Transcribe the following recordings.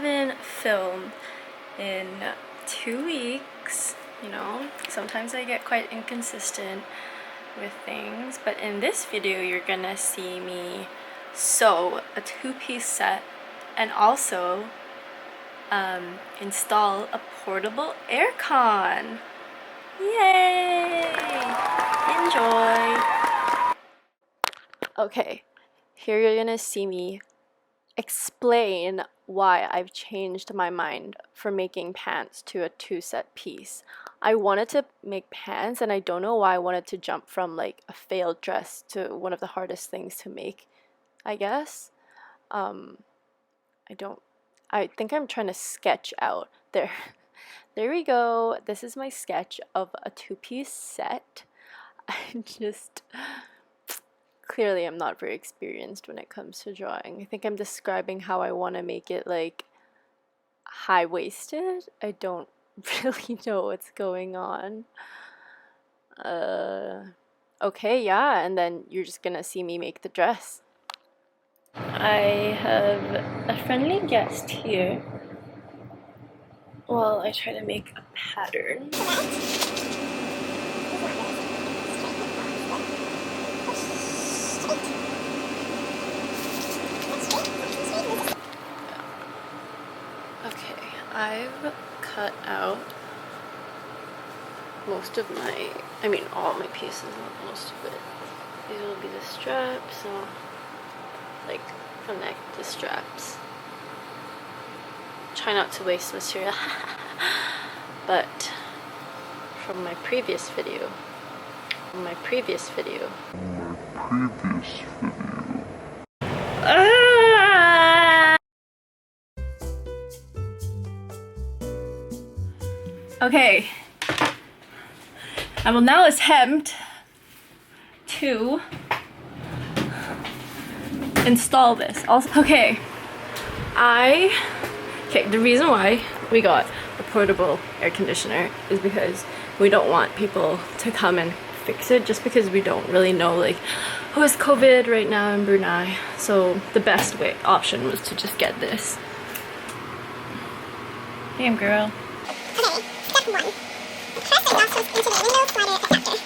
haven't filmed in 2 weeks. You know, sometimes I get quite inconsistent with things, but in this video you're gonna see me sew a 2-piece set and also install a portable aircon. Yay! Enjoy! Okay, here you're gonna see me explain why I've changed my mind for making pants to a 2-set piece. I wanted to make pants and I don't know why I wanted to jump from like a failed dress to one of the hardest things to make, I guess. I think I'm trying to sketch out there. There we go. This is my sketch of a 2-piece set. Clearly I'm not very experienced when it comes to drawing. I think I'm describing how I want to make it like high-waisted. I don't really know what's going on. Okay, yeah, and then you're just gonna see me make the dress. I have a friendly guest here while I try to make a pattern. Okay, I've cut out most of all my pieces, not most of it. These will be the straps, so like connect the straps. Try not to waste material. But from my previous video, Okay, I will now attempt to install this. Okay, the reason why we got a portable air conditioner is because we don't want people to come and fix it, just because we don't really know like who has COVID right now in Brunei. So the best option was to just get this. Damn girl. Okay, step 1. Press the nostrils into the window slider adapter.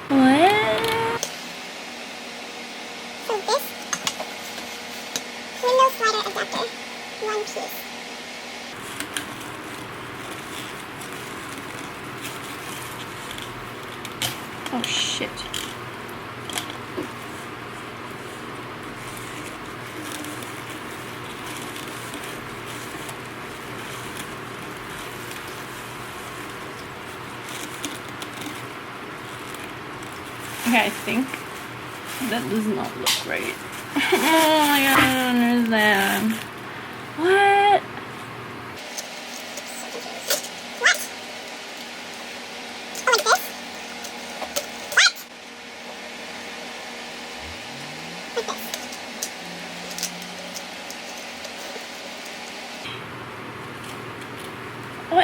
What? So this window slider adapter, 1 piece. Oh shit. Okay, I think that does not look right. Oh my god, I don't understand. What? What? Oh, like this? What? Like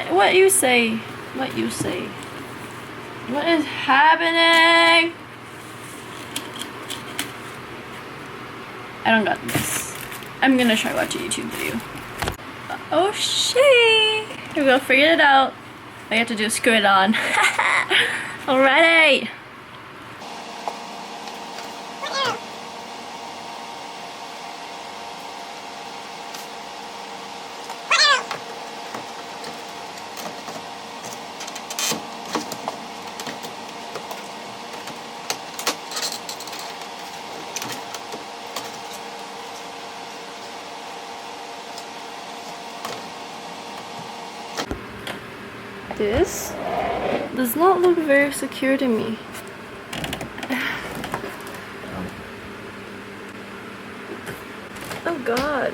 this. What you say? What you say? What is happening? I don't got this. I'm gonna try watch a YouTube video. Oh shit! Here we go, figure it out. All I have to do is screw it on. Alrighty! This does not look very secure to me. Oh god.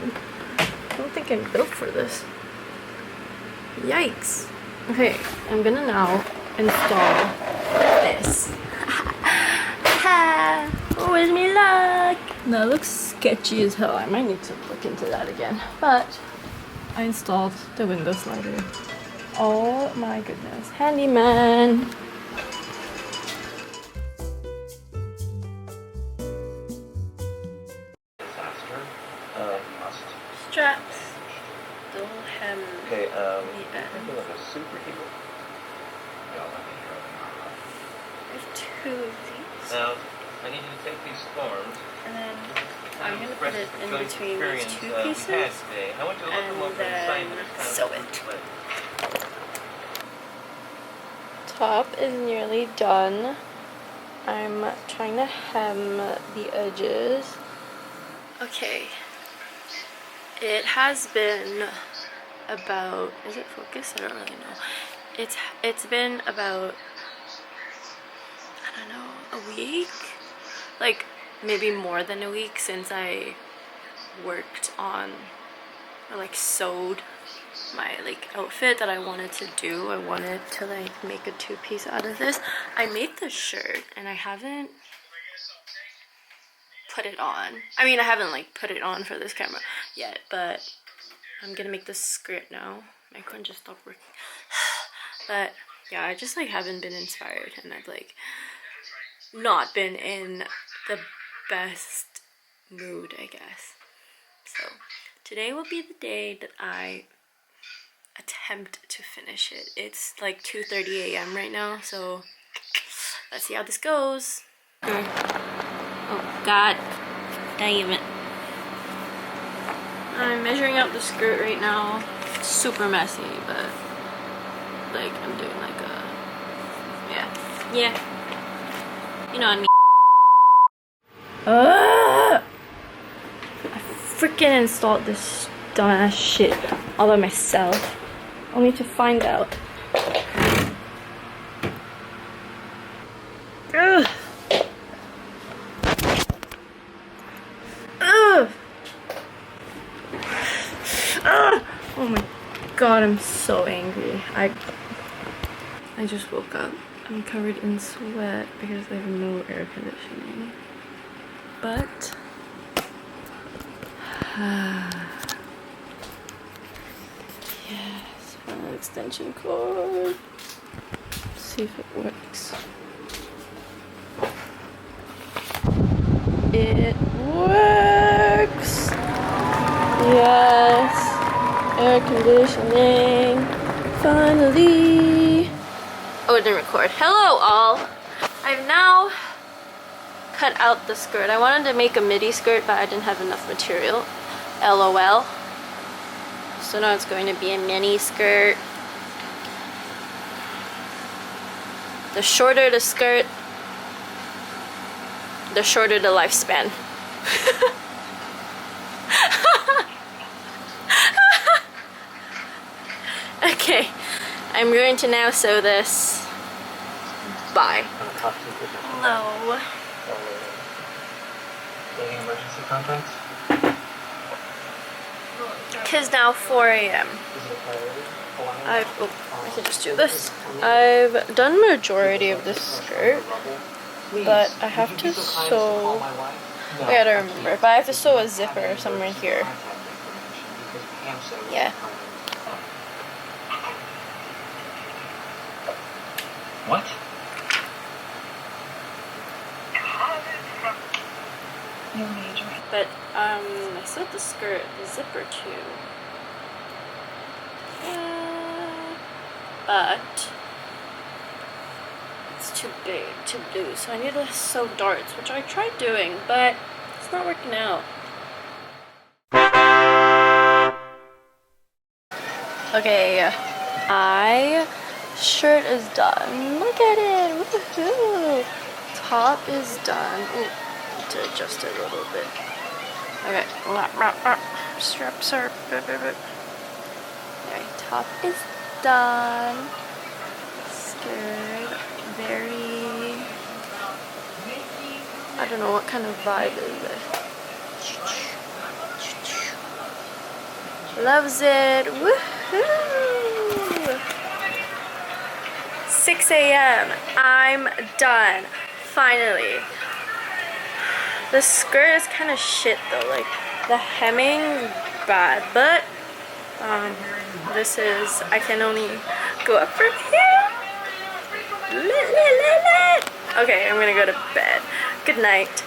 I don't think I'm built for this. Yikes. Okay, I'm gonna now install this. Wish me luck! That looks sketchy as hell. I might need to look into that again. But I installed the window slider. Oh my goodness. Handyman! Cozy. Now, I need you to take these forms. And then I'm gonna put it in Joint between these experience, two we had pieces today. I want you to look them and over and sign then them. It's sew kind of it. split. Top is nearly done. I'm trying to hem the edges. Okay. It has been about, is it focused? I don't really know. It's been about, I don't know, a week? Like maybe more than a week since I worked on or like sewed my like outfit that I wanted to do. I wanted to like make a two-piece out of this. I made the shirt and I haven't put it on. I mean, I haven't like put it on for this camera yet, but I'm gonna make the skirt now. My phone just stopped working. But yeah, I just like haven't been inspired and I've like not been in the best mood, I guess. So today will be the day that I attempt to finish it. It's like 2:30 a.m. right now, so let's see how this goes. Oh god damn it. I'm measuring out the skirt right now. It's super messy, but like I'm doing like a yeah, you know what I mean. I freaking installed this dumbass shit all by myself, only to find out. Ugh. Ugh. Ugh. Oh my god, I'm so angry. I just woke up. I'm covered in sweat because I have no air conditioning. But yes, an extension cord. Let's see if it works. It works. Yes, air conditioning. Finally. Oh, it didn't record. Hello, all. I've now cut out the skirt. I wanted to make a midi skirt, but I didn't have enough material. LOL. So now it's going to be a mini skirt. The shorter the skirt, the shorter the lifespan. Okay, I'm going to now sew this. Bye. Hello. Any emergency contacts? It is now 4 a.m. I can just do this. I've done majority of this skirt, but I have to sew. I gotta remember, but I have to sew a zipper somewhere here. Yeah. What? But I sewed the skirt, the zipper too. But it's too big, too loose. So I need to sew darts, which I tried doing, but it's not working out. Okay, shirt is done. Look at it. Woohoo! Top is done. Ooh, need to adjust it a little bit. Okay. Straps are. Okay, top is done. Skirt, very. I don't know what kind of vibe is it. Loves it. Woohoo! 6 a.m. I'm done. Finally. The skirt is kind of shit though. Like the hemming bad, but this is, I can only go up from here. Okay, I'm gonna go to bed. Good night.